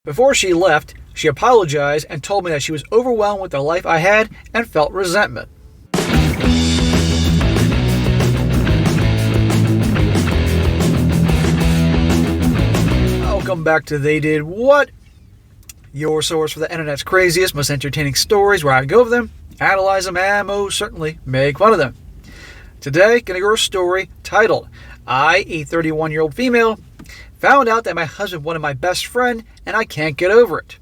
Before she left, she apologized and told me that she was overwhelmed with the life I had and felt resentment. Welcome back to They Did What, your source for the internet's craziest, most entertaining stories, where I go over them, analyze them, and most certainly make fun of them. Today, gonna go over a story titled, I, a 31-year-old female, found out that my husband wanted my best friend and I can't get over it.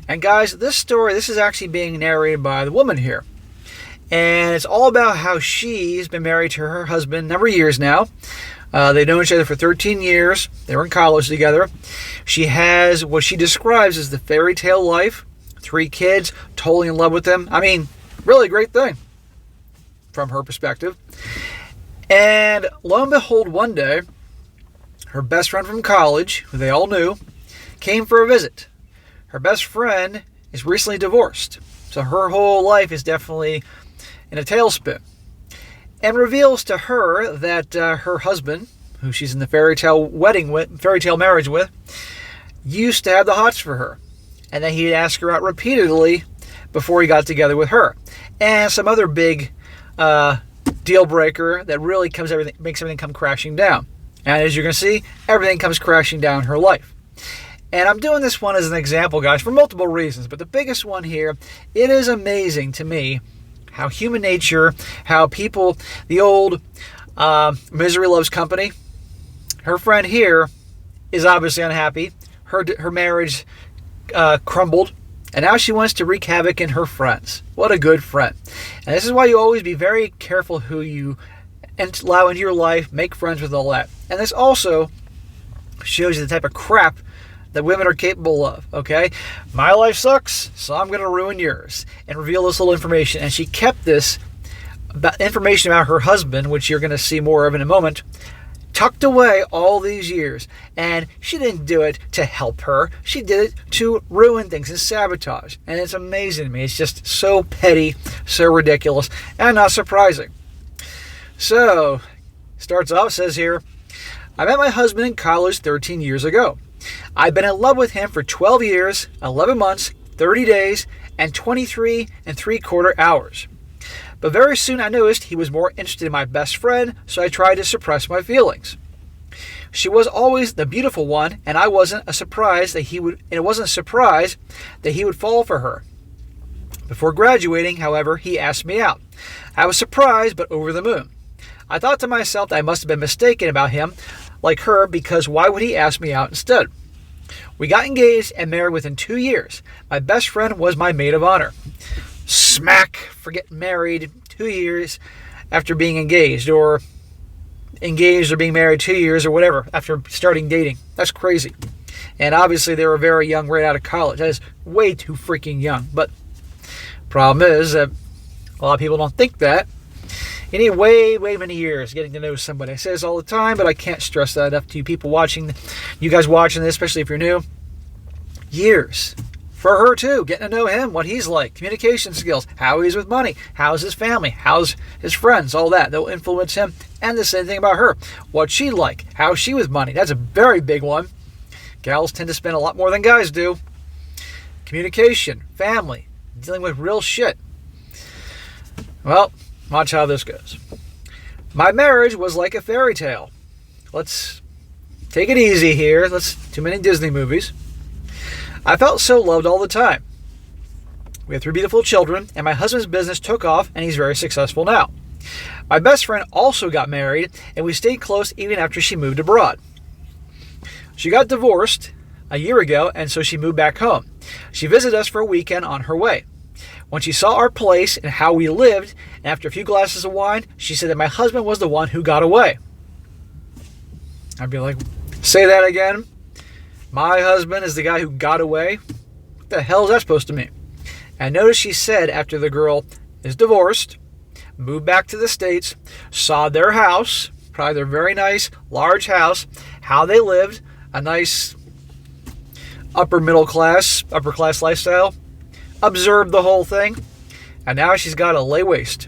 And guys, this is actually being narrated by the woman here. And it's all about how she's been married to her husband a number of years now. They've known each other for 13 years. They were in college together. She has what she describes as the fairy tale life. 3 kids, totally in love with them. I mean, really great thing from her perspective. And lo and behold, one day, her best friend from college, who they all knew, came for a visit. Her best friend is recently divorced, so her whole life is definitely in a tailspin. And reveals to her that her husband, who she's in the fairy tale marriage with, used to have the hots for her, and that he'd ask her out repeatedly before he got together with her. And some other big deal breaker that really makes everything come crashing down. And as you're going to see, everything comes crashing down in her life. And I'm doing this one as an example, guys, for multiple reasons. But the biggest one here, it is amazing to me how human nature, how people, the old misery loves company. Her friend here is obviously unhappy. Her marriage crumbled. And now she wants to wreak havoc in her friends. What a good friend. And this is why you always be very careful who you allow into your life, make friends with, all that. And this also shows you the type of crap that women are capable of, okay? My life sucks, so I'm going to ruin yours and reveal this little information. And she kept this information about her husband, which you're going to see more of in a moment, tucked away all these years. And she didn't do it to help her. She did it to ruin things and sabotage. And it's amazing to me. It's just so petty, so ridiculous, and not surprising. So, starts off, says here, I met my husband in college 13 years ago. I've been in love with him for 12 years, 11 months, 30 days, and 23 3/4 hours. But very soon I noticed he was more interested in my best friend, so I tried to suppress my feelings. She was always the beautiful one, and it wasn't a surprise that he would fall for her. Before graduating, however, he asked me out. I was surprised, but over the moon. I thought to myself that I must have been mistaken about him, like her, because why would he ask me out instead? We got engaged and married within 2 years. My best friend was my maid of honor. Smack for getting married 2 years after being engaged or being married 2 years or whatever after starting dating. That's crazy. And obviously they were very young right out of college. That is way too freaking young. But problem is that a lot of people don't think that. You need way many years getting to know somebody. I say this all the time, but I can't stress that enough to you people watching, you guys watching this, especially if you're new. Years. For her too, getting to know him, what he's like, communication skills, how he's with money, how's his family, how's his friends, all that. They'll influence him. And the same thing about her. What's she like? How's she with money? That's a very big one. Gals tend to spend a lot more than guys do. Communication, family, dealing with real shit. Well, watch how this goes. My marriage was like a fairy tale. Let's take it easy here. Too many Disney movies. I felt so loved all the time. We have 3 beautiful children, and my husband's business took off, and he's very successful now. My best friend also got married, and we stayed close even after she moved abroad. She got divorced a year ago, and so she moved back home. She visited us for a weekend on her way. When she saw our place and how we lived, and after a few glasses of wine, she said that my husband was the one who got away. I'd be like, say that again? My husband is the guy who got away? What the hell is that supposed to mean? And notice she said after the girl is divorced, moved back to the States, saw their house, probably their very nice, large house, how they lived, a nice upper class lifestyle, observed the whole thing, and now she's got to lay waste.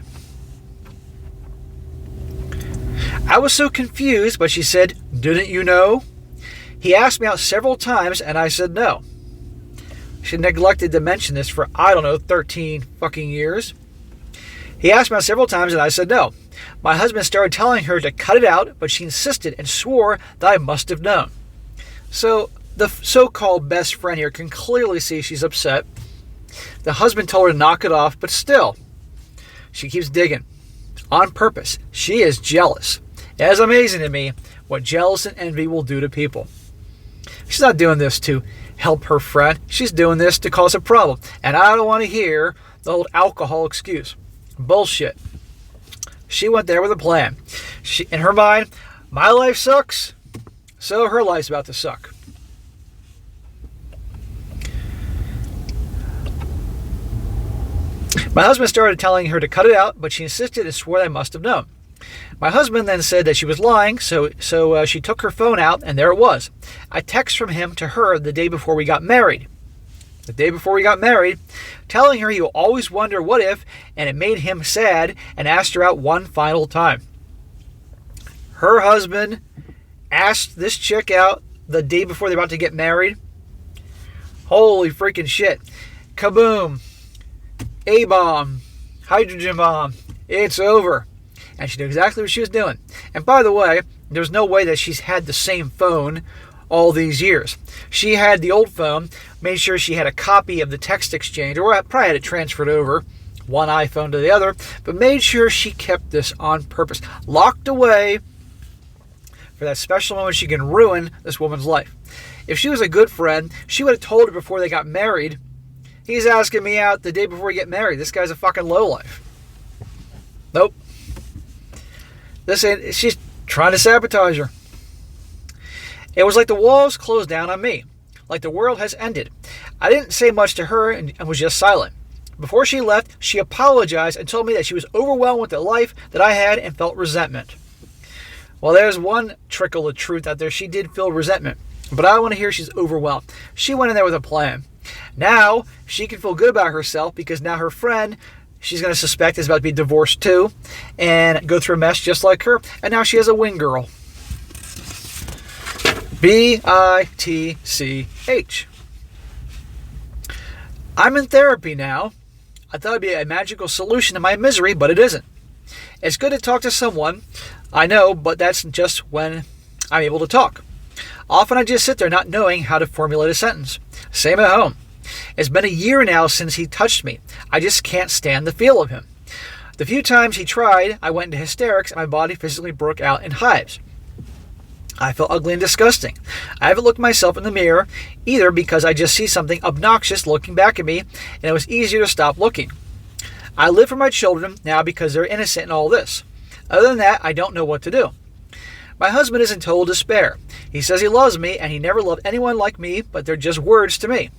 I was so confused, but she said, didn't you know? He asked me out several times, and I said no. She neglected to mention this for, 13 fucking years. He asked me out several times and I said no. My husband started telling her to cut it out, but she insisted and swore that I must have known. So the so-called best friend here can clearly see she's upset. The husband told her to knock it off, but still, she keeps digging. On purpose. She is jealous. It is amazing to me what jealousy and envy will do to people. She's not doing this to help her friend. She's doing this to cause a problem. And I don't want to hear the old alcohol excuse. Bullshit. She went there with a plan. In her mind, my life sucks, so her life's about to suck. My husband started telling her to cut it out, but she insisted and swore I must have known. My husband then said that she was lying, so she took her phone out, and there it was. A text from him to her the day before we got married. The day before we got married, telling her he will always wonder what if, and it made him sad, and asked her out one final time. Her husband asked this chick out the day before they're about to get married. Holy freaking shit. Kaboom. A-bomb. Hydrogen bomb. It's over. And she knew exactly what she was doing. And by the way, there's no way that she's had the same phone all these years. She had the old phone, made sure she had a copy of the text exchange, or probably had it transferred over, one iPhone to the other, but made sure she kept this on purpose. Locked away for that special moment she can ruin this woman's life. If she was a good friend, she would have told her before they got married, he's asking me out the day before we get married. This guy's a fucking lowlife. Nope. She's trying to sabotage her. It was like the walls closed down on me, like the world has ended. I didn't say much to her and was just silent. Before she left, she apologized and told me that she was overwhelmed with the life that I had and felt resentment. Well, there's one trickle of truth out there. She did feel resentment, but I want to hear she's overwhelmed. She went in there with a plan. Now, she can feel good about herself because now her friend, she's going to suspect, is about to be divorced too and go through a mess just like her. And now she has a wing girl. B-I-T-C-H. I'm in therapy now. I thought it'd be a magical solution to my misery, but it isn't. It's good to talk to someone, I know, but that's just when I'm able to talk. Often I just sit there not knowing how to formulate a sentence. Same at home. It's been a year now since he touched me. I just can't stand the feel of him. The few times he tried, I went into hysterics and my body physically broke out in hives. I felt ugly and disgusting. I haven't looked myself in the mirror either because I just see something obnoxious looking back at me and it was easier to stop looking. I live for my children now because they're innocent in all this. Other than that, I don't know what to do. My husband is in total despair. He says he loves me and he never loved anyone like me, but they're just words to me.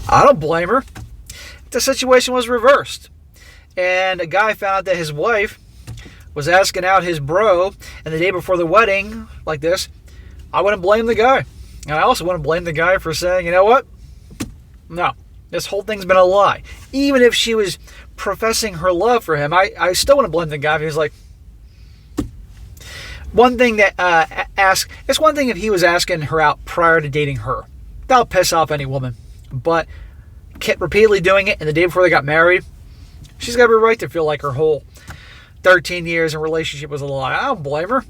I don't blame her. The situation was reversed. And a guy found out that his wife was asking out his bro, and the day before the wedding, like this, I wouldn't blame the guy. And I also wouldn't blame the guy for saying, you know what? No, this whole thing's been a lie. Even if she was professing her love for him, I still wouldn't blame the guy if he was like, one thing that it's one thing if he was asking her out prior to dating her. That'll piss off any woman. But kept repeatedly doing it, and the day before they got married, she's got every right to feel like her whole 13 years in relationship was a lie. I don't blame her.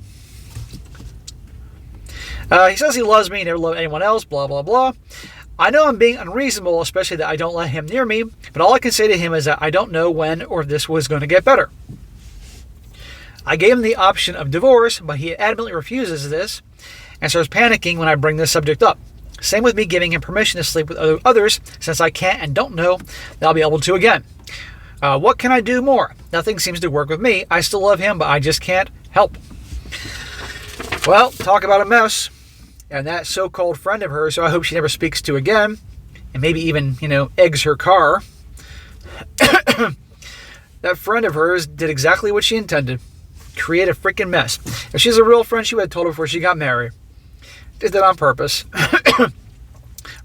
He says he loves me and never loved anyone else, blah, blah, blah. I know I'm being unreasonable, especially that I don't let him near me, but all I can say to him is that I don't know when or if this was going to get better. I gave him the option of divorce, but he adamantly refuses this and starts panicking when I bring this subject up. Same with me giving him permission to sleep with others, since I can't and don't know that I'll be able to again. What can I do more? Nothing seems to work with me. I still love him, but I just can't help. Well, talk about a mess. And that so-called friend of hers, who I hope she never speaks to again, and maybe even, eggs her car. That friend of hers did exactly what she intended. Create a freaking mess. If she's a real friend, she would have told her before she got married. Did that on purpose.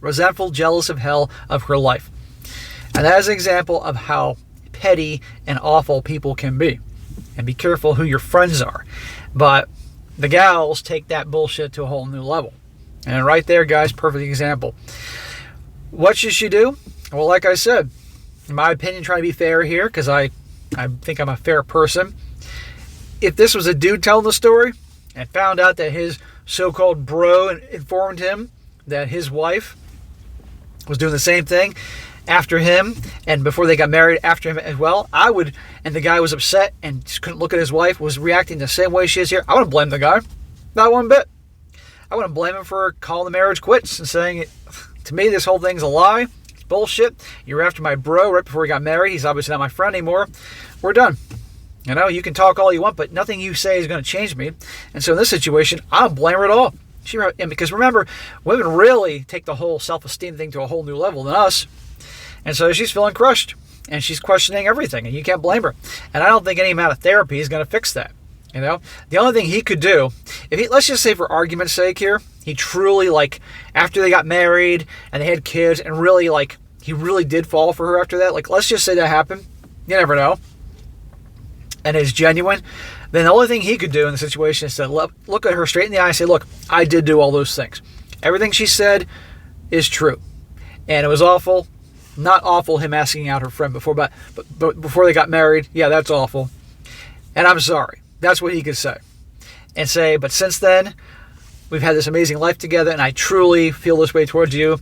Resentful, jealous of hell of her life. And that is an example of how petty and awful people can be. And be careful who your friends are. But the gals take that bullshit to a whole new level. And right there, guys, perfect example. What should she do? Well, like I said, in my opinion, trying to be fair here, because I think I'm a fair person. If this was a dude telling the story and found out that his so-called bro informed him that his wife was doing the same thing after him and before they got married after him as well, I would, and the guy was upset and just couldn't look at his wife, was reacting the same way she is here, I wouldn't blame the guy. Not one bit. I wouldn't blame him for calling the marriage quits and saying, to me, this whole thing's a lie. It's bullshit. You're after my bro right before we got married. He's obviously not my friend anymore. We're done. You know, you can talk all you want, but nothing you say is going to change me. And so in this situation, I don't blame her at all. And because remember, women really take the whole self-esteem thing to a whole new level than us. And so she's feeling crushed. And she's questioning everything. And you can't blame her. And I don't think any amount of therapy is going to fix that. You know, the only thing he could do, if he, let's just say for argument's sake here, he truly, like, after they got married and they had kids and really, like, he really did fall for her after that. Like, let's just say that happened. You never know. And it's genuine. Then the only thing he could do in the situation is to look at her straight in the eye and say, look, I did do all those things. Everything she said is true. And it was awful. Not awful him asking out her friend before, but before they got married. Yeah, that's awful. And I'm sorry. That's what he could say. And say, but since then, we've had this amazing life together, and I truly feel this way towards you.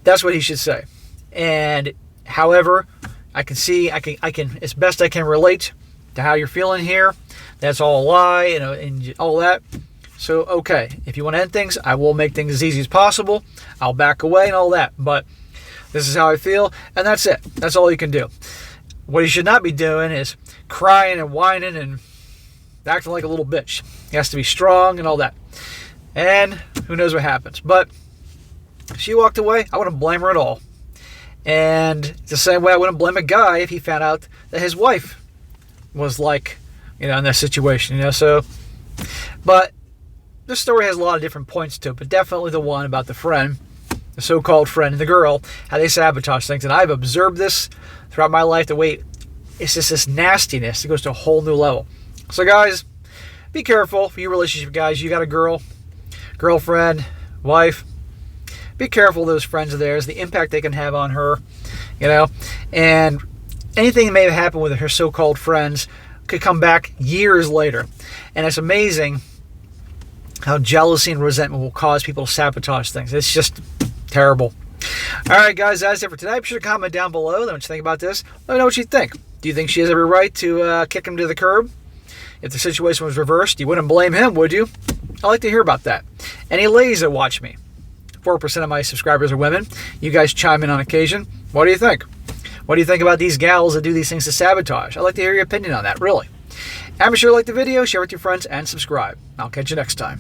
That's what he should say. And however, I can, as best I can relate to how you're feeling here. That's all a lie, you know, and all that. So, okay, if you want to end things, I will make things as easy as possible. I'll back away and all that. But this is how I feel, and that's it. That's all you can do. What he should not be doing is crying and whining and acting like a little bitch. He has to be strong and all that. And who knows what happens. But she walked away. I wouldn't blame her at all. And the same way I wouldn't blame a guy if he found out that his wife was like, you know, in that situation, you know. So, but this story has a lot of different points to it, but definitely the one about the friend, the so-called friend, and the girl, how they sabotage things. And I've observed this throughout my life, the way it's just this nastiness. It goes to a whole new level. So guys, be careful for your relationship, guys. You got a girlfriend, wife. Be careful of those friends of theirs, the impact they can have on her, you know. And anything that may have happened with her so-called friends could come back years later. And it's amazing how jealousy and resentment will cause people to sabotage things. It's just terrible. All right, guys, that's it for today. Be sure to comment down below. Let me know what you think about this. Let me know what you think. Do you think she has every right to kick him to the curb? If the situation was reversed, you wouldn't blame him, would you? I'd like to hear about that. Any ladies that watch me? 4% of my subscribers are women. You guys chime in on occasion. What do you think? What do you think about these gals that do these things to sabotage? I'd like to hear your opinion on that, really. And be sure to like the video, share with your friends, and subscribe. I'll catch you next time.